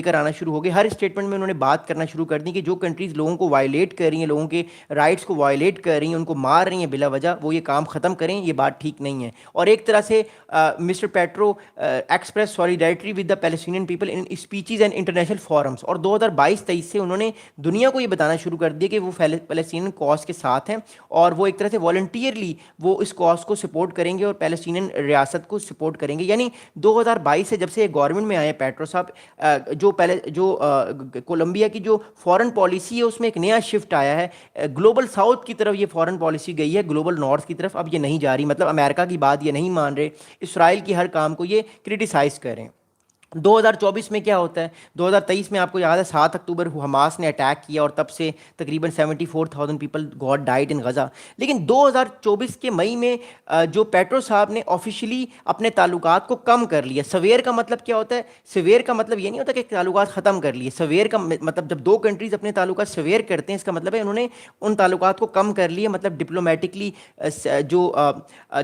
کر آنا شروع ہو گئے. ہر اسٹیٹمنٹ میں انہوں نے بات کرنا شروع کر دی کہ جو کنٹریز لوگوں کو وائلیٹ کر رہی ہیں, لوگوں کے رائٹس کو وائلیٹ کر رہی ہیں, ان کو مار رہی ہیں بلا وجہ, وہ یہ کام ختم کریں, یہ بات ٹھیک نہیں ہے. اور ایک طرح سے Mr Petro express solidarity with the Palestinian people in speeches and international forums, اور 2022-23 سے انہوں نے دنیا کو یہ بتانا شروع کر دیا کہ وہ پیلسٹینین کاز کے ساتھ ہیں اور وہ ایک طرح سے والنٹیئرلی وہ اس کاز کو سپورٹ کریں گے اور پیلسٹینین ریاست کو سپورٹ کریں گے. یعنی 2022 سے جب سے گورنمنٹ میں آئے پیٹرو صاحب, جو کولمبیا کی جو فورن پالیسی ہے اس میں ایک نیا شفٹ آیا ہے. گلوبل ساؤتھ کی طرف یہ فورن پالیسی گئی ہے, گلوبل نارتھ کی طرف اب یہ نہیں جا رہی. مطلب امریکہ کی بات یہ نہیں مان رہے, اسرائیل کی ہر کام کو یہ کرٹیسائز کر رہے ہیں. 2024 میں کیا ہوتا ہے؟ 2023 میں آپ کو یاد ہے 7 اکتوبر حماس نے اٹیک کیا اور تب سے تقریباً 74,000 people got died in Gaza. لیکن 2024 کے مئی میں جو پیٹرو صاحب نے آفیشلی اپنے تعلقات کو کم کر لیا. سویر کا مطلب کیا ہوتا ہے؟ سویر کا مطلب یہ نہیں ہوتا کہ تعلقات ختم کر لیے. سویر کا مطلب جب دو کنٹریز اپنے تعلقات سویر کرتے ہیں, اس کا مطلب ہے انہوں نے ان تعلقات کو کم کر لیے. مطلب ڈپلومیٹکلی جو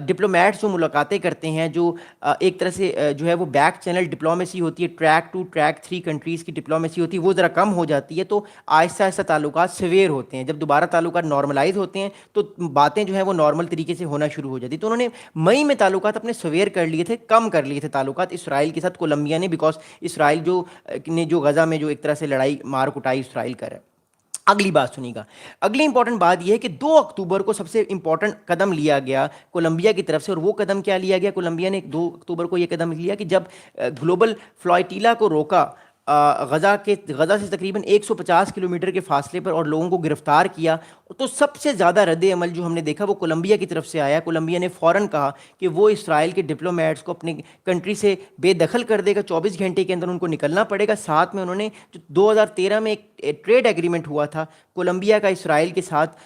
ڈپلومیٹس جو ملاقاتیں کرتے ہیں, جو ایک طرح سے جو ہے وہ بیک چینل ڈپلومیسی ہوتی ہے, ٹریک 2 ٹریک 3 کنٹریز کی ڈپلومیسی ہوتی ہے, وہ ذرا کم ہو جاتی ہے. تو آہستہ آہستہ تعلقات سویر ہوتے ہیں. جب دوبارہ تعلقات نارملائز ہوتے ہیں تو باتیں جو ہیں وہ نارمل طریقے سے ہونا شروع ہو جاتی. تو انہوں نے مئی میں تعلقات اپنے سویر کر لیے تھے, کم کر لیے تھے تعلقات اسرائیل کے ساتھ, کولمبیا نے, بیکاز اسرائیل جو غزہ میں جو ایک طرح سے لڑائی مار کٹائی اسرائیل کر ہے. اگلی بات سنیے گا. اگلی امپورٹنٹ بات یہ ہے کہ 2 اکتوبر کو سب سے امپورٹنٹ قدم لیا گیا کولمبیا کی طرف سے, اور وہ قدم کیا لیا گیا؟ کولمبیا نے 2 اکتوبر کو یہ قدم لیا کہ جب گلوبل فلائٹیلا کو روکا غزہ سے تقریباً 150 کلومیٹر کے فاصلے پر, اور لوگوں کو گرفتار کیا, تو سب سے زیادہ رد عمل جو ہم نے دیکھا وہ کولمبیا کی طرف سے آیا. کولمبیا نے فوراً کہا کہ وہ اسرائیل کے ڈپلومیٹس کو اپنی کنٹری سے بے دخل کر دے گا, 24 گھنٹے کے اندر ان کو نکلنا پڑے گا. ساتھ میں انہوں نے جو 2013 میں ایک ٹریڈ ایگریمنٹ ہوا تھا کولمبیا کا اسرائیل کے ساتھ,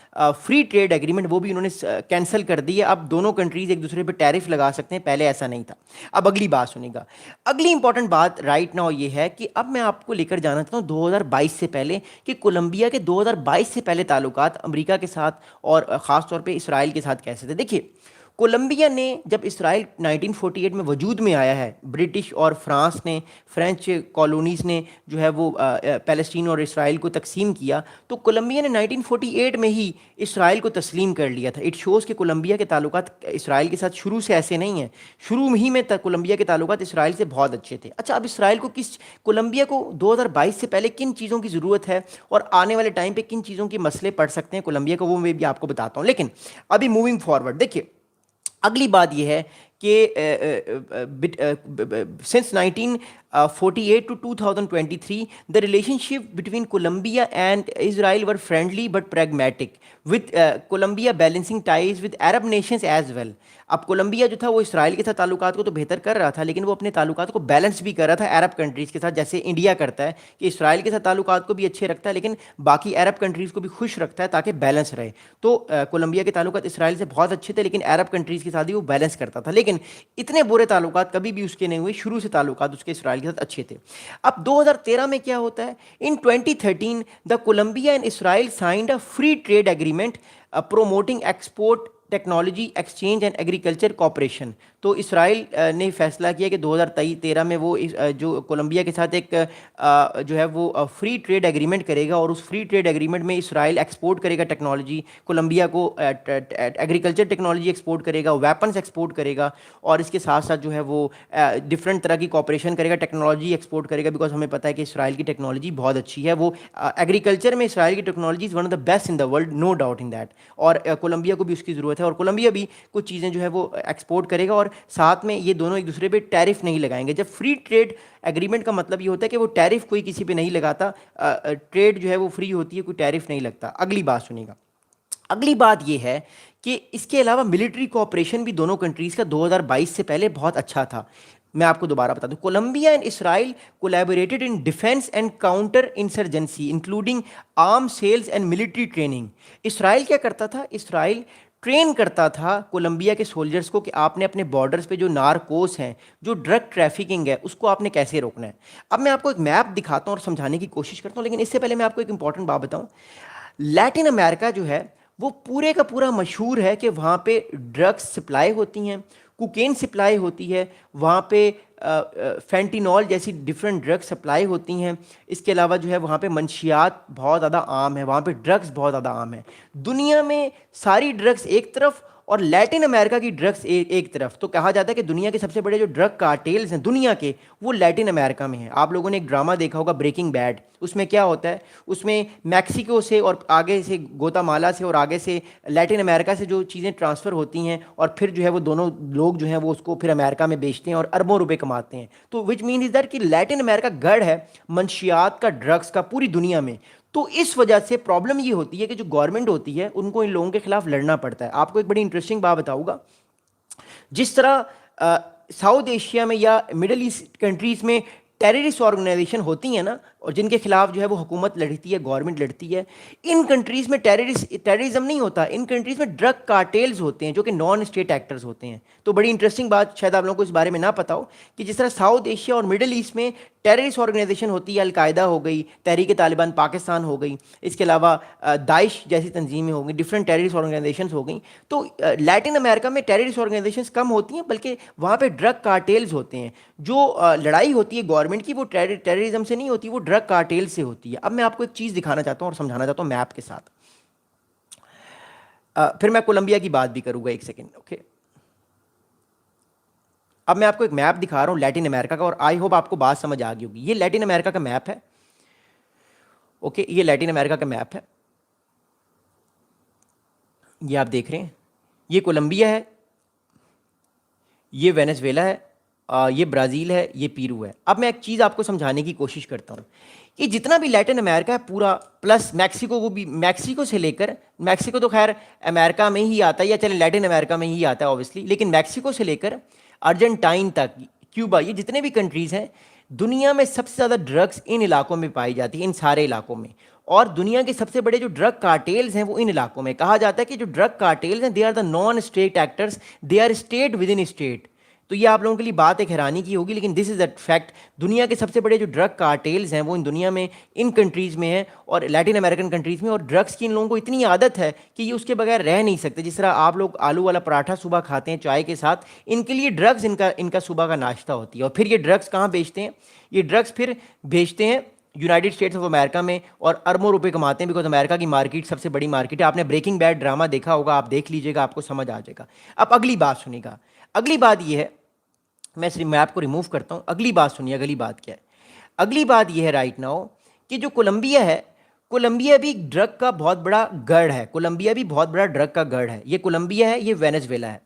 فری ٹریڈ ایگریمنٹ, وہ بھی انہوں نے کینسل کر دی ہے. اب دونوں کنٹریز ایک دوسرے پہ ٹیرف لگا سکتے ہیں, پہلے ایسا نہیں تھا. اب اگلی بات سنیں گا. اگلی امپورٹنٹ بات رائٹ ناؤ یہ ہے کہ اب میں آپ کو لے کر جانا چاہتا ہوں 2022 سے پہلے, کہ کولمبیا کے 2022 سے پہلے تعلقات امریکہ کے ساتھ اور خاص طور پہ اسرائیل کے ساتھ کیسے تھے. دیکھیے, کولمبیا نے جب اسرائیل 1948 میں وجود میں آیا ہے, برٹش اور فرینچ کالونیز نے جو ہے وہ پیلسٹین اور اسرائیل کو تقسیم کیا, تو کولمبیا نے 1948 میں ہی اسرائیل کو تسلیم کر لیا تھا. اٹ شوز کہ کولمبیا کے تعلقات اسرائیل کے ساتھ شروع سے ایسے نہیں ہیں, شروع ہی میں کولمبیا کے تعلقات اسرائیل سے بہت اچھے تھے. اچھا, اب اسرائیل کو کولمبیا کو 2022 سے پہلے کن چیزوں کی ضرورت ہے اور آنے والے ٹائم پہ کن چیزوں کے مسئلے پڑ سکتے ہیں کولمبیا کو, وہ میں بھی آپ کو بتاتا ہوں. لیکن ابھی موونگ فارورڈ, دیکھیے اگلی بات یہ ہے کہ since 1948 to 2023 the relationship between Colombia and Israel were friendly but pragmatic, with Colombia balancing ties with Arab nations as well. اب کولمبیا جو تھا وہ اسرائیل کے ساتھ تعلقات کو تو بہتر کر رہا تھا, لیکن وہ اپنے تعلقات کو بیلنس بھی کر رہا تھا عرب کنٹریز کے ساتھ, جیسے انڈیا کرتا ہے کہ اسرائیل کے ساتھ تعلقات کو بھی اچھے رکھتا ہے لیکن باقی عرب کنٹریز کو بھی خوش رکھتا ہے تاکہ بیلنس رہے. تو کولمبیا کے تعلقات اسرائیل سے بہت اچھے تھے, لیکن عرب کنٹریز کے ساتھ بھی وہ بیلنس کرتا تھا. لیکن اتنے برے تعلقات کبھی بھی اس کے نہیں ہوئے, شروع سے تعلقات اس کے اسرائیل کے ساتھ اچھے تھے. اب 2013 میں کیا ہوتا ہے؟ In 2013 the Colombia and Israel signed a free trade agreement promoting export technology exchange and agriculture cooperation. تو اسرائیل نے فیصلہ کیا کہ 2013 میں وہ جو کولمبیا کے ساتھ ایک جو ہے وہ فری ٹریڈ ایگریمنٹ کرے گا, اور اس فری ٹریڈ ایگریمنٹ میں اسرائیل ایکسپورٹ کرے گا ٹیکنالوجی, کولمبیا کو ایگریکلچر ٹیکنالوجی ایکسپورٹ کرے گا, ویپنس ایکسپورٹ کرے گا, اور اس کے ساتھ ساتھ جو ہے وہ ڈفرینٹ طرح کی کوآپریشن کرے گا, ٹیکنالوجی ایکسپورٹ کرے گا, بیکاز ہمیں پتہ ہے کہ اسرائیل کی ٹیکنالوجی بہت اچھی ہے. وہ ایگریکلچر میں اسرائیل کی technology is one of the best in the world, no doubt in that. اور کولمبیا کو بھی اس کی ضرورت ہے, اور کولمبیا بھی کچھ چیزیں جو ہے وہ ایکسپورٹ کرے گا, اور ساتھ میں یہ دونوں ایک دوسرے پہ ٹیرف نہیں لگائیں گے. جب فری ٹریڈ ایگریمنٹ کا مطلب یہ ہوتا ہے کہ وہ ٹیرف کوئی کسی پہ نہیں لگاتا, ٹریڈ جو ہے وہ فری ہوتی ہے, کوئی ٹیرف نہیں لگتا. اگلی بات سنیے گا. اگلی بات یہ ہے کہ اس کے علاوہ ملٹری کوآپریشن بھی دونوں کنٹریز کا 2022 سے پہلے بہت اچھا تھا. میں آپ کو دوبارہ بتا دوں, Colombia and Israel collaborated in defence and counter insurgency including arm sales and military training. Israel کیا کرتا تھا؟ اسرائیل ٹرین کرتا تھا کولمبیا کے سولجرز کو کہ آپ نے اپنے بارڈرز پہ جو نارکوس ہیں, جو ڈرگ ٹریفکنگ ہے, اس کو آپ نے کیسے روکنا ہے. اب میں آپ کو ایک میپ دکھاتا ہوں اور سمجھانے کی کوشش کرتا ہوں, لیکن اس سے پہلے میں آپ کو ایک امپورٹنٹ بات بتاؤں. لیٹن امریکہ جو ہے وہ پورے کا پورا مشہور ہے کہ وہاں پہ ڈرگس سپلائی ہوتی ہیں, کوکین سپلائی ہوتی ہے، وہاں پہ فینٹینول جیسی ڈفرینٹ ڈرگس سپلائی ہوتی ہیں. اس کے علاوہ جو ہے وہاں پہ منشیات بہت زیادہ عام ہیں، وہاں پہ ڈرگس بہت زیادہ عام ہیں. دنیا میں ساری ڈرگس ایک طرف اور لیٹن امریکہ کی ڈرگس ایک طرف. تو کہا جاتا ہے کہ دنیا کے سب سے بڑے جو ڈرگ کارٹیلز ہیں دنیا کے، وہ لیٹن امریکہ میں ہیں. آپ لوگوں نے ایک ڈرامہ دیکھا ہوگا بریکنگ بیڈ، اس میں کیا ہوتا ہے، اس میں میکسیکو سے اور آگے سے گوتا مالا سے اور آگے سے لیٹن امریکہ سے جو چیزیں ٹرانسفر ہوتی ہیں اور پھر جو ہے وہ دونوں لوگ جو ہیں وہ اس کو پھر امریکہ میں بیچتے ہیں اور اربوں روپے کماتے ہیں. تو وچ مین از دیٹ کہ لیٹن امریکہ گڑھ ہے منشیات کا، ڈرگس کا پوری دنیا میں. تو اس وجہ سے پرابلم یہ ہوتی ہے کہ جو گورنمنٹ ہوتی ہے ان کو ان لوگوں کے خلاف لڑنا پڑتا ہے. آپ کو ایک بڑی انٹرسٹنگ بات بتاؤں گا، جس طرح ساؤتھ ایشیا میں یا مڈل ایسٹ کنٹریز میں ٹیررسٹ آرگنائزیشن ہوتی ہیں نا، اور جن کے خلاف جو ہے وہ حکومت لڑتی ہے، گورنمنٹ لڑتی ہے، ان کنٹریز میں ٹیررزم نہیں ہوتا. ان کنٹریز میں ڈرگ کارٹیلز ہوتے ہیں جو کہ نان اسٹیٹ ایکٹرز ہوتے ہیں. تو بڑی انٹرسٹنگ بات، شاید آپ لوگوں کو اس بارے میں نہ پتا ہو، کہ جس طرح ساؤتھ ایشیا اور مڈل ایسٹ میں ٹیررسٹ آرگنائزیشن ہوتی ہے، القاعدہ ہو گئی، تحریک طالبان پاکستان ہو گئی، اس کے علاوہ داعش جیسی تنظیمیں ہو گئی، ڈفرینٹ ٹیررسٹ آرگنائزیشنز ہو گئیں. تو لیٹن امریکہ میں ٹیررسٹ آرگنائزیشنز کم ہوتی ہیں، بلکہ وہاں پہ ڈرگ کارٹیلز ہوتے ہیں. جو لڑائی ہوتی ہے گورنمنٹ کی، وہ ٹیررزم سے نہیں ہوتی، وہ ڈرگ کارٹیل سے ہوتی ہے. اب میں آپ کو ایک چیز دکھانا چاہتا ہوں اور سمجھانا چاہتا ہوں میپ کے ساتھ. پھر میں کولمبیا کی بات بھی کروں گا، ایک سیکنڈ، اوکے. اب میں آپ کو ایک میپ دکھا رہا ہوں لیٹن امریکہ کا، اور آئی ہوپ آپ کو بات سمجھ آ گئی ہوگی. یہ لیٹن امریکہ کا میپ ہے، اوکے. یہ لیٹن امریکہ کا میپ ہے، یہ آپ دیکھ رہے ہیں. یہ کولمبیا ہے، یہ وینزویلا ہے، یہ برازیل ہے، یہ پیرو ہے. اب میں ایک چیز آپ کو سمجھانے کی کوشش کرتا ہوں کہ جتنا بھی لیٹن امریکہ ہے پورا، پلس میکسیکو کو بھی، میکسیکو سے لے کر، میکسیکو تو خیر امریکہ میں ہی آتا ہے، یا چلے لیٹن امریکہ میں ہی آتا ہے اوبیسلی، لیکن میکسیکو سے لے کر ارجنٹائن تک، کیوبا، یہ جتنے بھی کنٹریز ہیں، دنیا میں سب سے زیادہ ڈرگس ان علاقوں میں پائی جاتی ہے، ان سارے علاقوں میں. اور دنیا کے سب سے بڑے جو ڈرگ کارٹیلز ہیں وہ ان علاقوں میں. کہا جاتا ہے کہ جو ڈرگ کارٹیلز ہیں، they are the non state actors, they are state within state. تو یہ آپ لوگوں کے لیے بات ایک حیرانی کی ہوگی، لیکن دس از اے فیکٹ. دنیا کے سب سے بڑے جو ڈرگ کارٹیلز ہیں وہ ان دنیا میں ان کنٹریز میں ہیں، اور لیٹن امریکن کنٹریز میں. اور ڈرگس کی ان لوگوں کو اتنی عادت ہے کہ یہ اس کے بغیر رہ نہیں سکتے. جس طرح آپ لوگ آلو والا پراٹھا صبح کھاتے ہیں چائے کے ساتھ، ان کے لیے ڈرگس ان کا صبح کا ناشتہ ہوتی ہے. اور پھر یہ ڈرگس کہاں بیچتے ہیں؟ یہ ڈرگس پھر بیچتے ہیں یونائٹڈ اسٹیٹس آف امریکہ میں، اور اربوں روپے کماتے ہیں، بیکاز امریکہ کی مارکیٹ سب سے بڑی مارکیٹ ہے. آپ نے بریکنگ بیڈ ڈرامہ دیکھا ہوگا، آپ دیکھ لیجیے گا، آپ کو سمجھ آ جائے گا. اب اگلی بات سنیے گا. اگلی بات یہ ہے، میں صرف میپ کو ریموو کرتا ہوں. اگلی بات سنیے، اگلی بات کیا ہے؟ اگلی بات یہ ہے رائٹ ناؤ کہ جو کولمبیا ہے، کولمبیا بھی ڈرگ کا بہت بڑا گڑھ ہے. کولمبیا بھی بہت بڑا ڈرگ کا گڑھ ہے. یہ کولمبیا ہے، یہ وینزویلا ہے.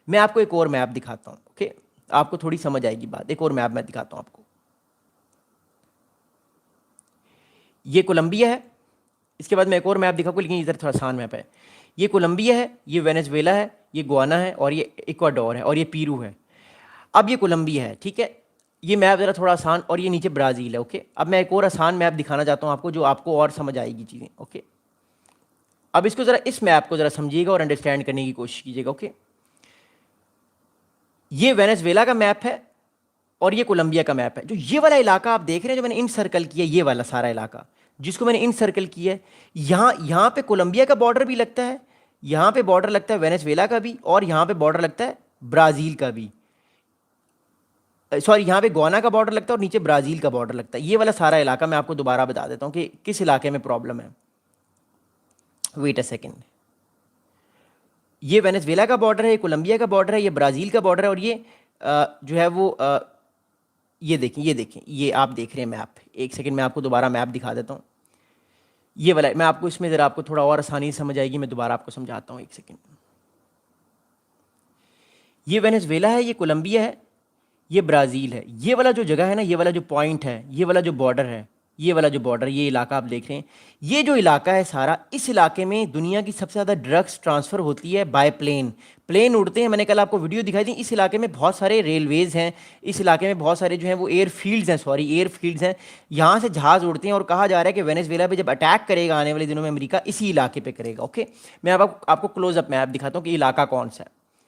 میں آپ کو ایک اور میپ دکھاتا ہوں، اوکے. آپ کو تھوڑی سمجھ آئے گی بات. ایک اور میپ میں دکھاتا ہوں آپ کو. یہ کولمبیا ہے، اس کے بعد میں ایک اور میپ دکھاؤں گا، لیکن ادھر تھوڑا آسان میپ ہے. یہ کولمبیا ہے، یہ وینزویلا ہے، یہ گوانا ہے، اور یہ ایکواڈور ہے، اور یہ پیرو ہے. اب یہ کولمبیا ہے، ٹھیک ہے. یہ میپ ذرا تھوڑا آسان، اور یہ نیچے برازیل ہے، اوکے. اب میں ایک اور آسان میپ دکھانا چاہتا ہوں آپ کو، جو آپ کو اور سمجھ آئے گی چیزیں، اوکے. اب اس کو ذرا، اس میپ کو ذرا سمجھیے گا اور انڈرسٹینڈ کرنے کی کوشش کیجیے گا، اوکے. یہ وینزویلا کا میپ ہے اور یہ کولمبیا کا میپ ہے. جو یہ والا علاقہ آپ دیکھ رہے ہیں، جو میں نے ان سرکل کیا، یہ والا سارا علاقہ جس کو میں نے ان سرکل کیا ہے، یہاں پہ کولمبیا کا بارڈر بھی لگتا ہے، یہاں پہ بارڈر لگتا ہے وینزویلا کا بھی، اور یہاں پہ بارڈر لگتا ہے برازیل کا بھی. سوری، یہاں پہ گوانا کا بارڈر لگتا ہے اور نیچے برازیل کا بارڈر لگتا ہے. یہ والا سارا علاقہ میں آپ کو دوبارہ بتا دیتا ہوں کہ کس علاقے میں پرابلم ہے. Wait a second. یہ وینزویلا کا بارڈر ہے، یہ کولمبیا کا بارڈر ہے، یہ برازیل کا بارڈر ہے، اور یہ جو ہے وہ یہ دیکھیں، یہ آپ دیکھ رہے ہیں میپ. ایک سیکنڈ میں آپ کو دوبارہ میپ دکھا دیتا ہوں. یہ والا میں آپ کو اس میں ذرا آپ کو تھوڑا اور آسانی سے سمجھ آئے گی، میں دوبارہ آپ کو سمجھاتا ہوں. ایک سیکنڈ. یہ وینزویلا ہے، یہ کولمبیا ہے، یہ برازیل ہے. یہ والا جو جگہ ہے نا، یہ والا جو پوائنٹ ہے، یہ والا جو بارڈر ہے، یہ والا جو بارڈر، یہ علاقہ آپ دیکھ رہے ہیں، یہ جو علاقہ ہے سارا، اس علاقے میں دنیا کی سب سے زیادہ ڈرگس ٹرانسفر ہوتی ہے بائی پلین. پلین اڑتے ہیں. میں نے کل آپ کو ویڈیو دکھائی تھی. اس علاقے میں بہت سارے ریلویز ہیں، اس علاقے میں بہت سارے جو ہیں وہ ایئر فیلڈز ہیں. یہاں سے جہاز اڑتے ہیں، اور کہا جا رہا ہے کہ وینزویلا پہ جب اٹیک کرے گا آنے والے دنوں میں امریکہ، اسی علاقے پہ کرے گا، اوکے. میں آپ کو کلوز اپ میپ دکھاتا ہوں کہ علاقہ کون سا ہے.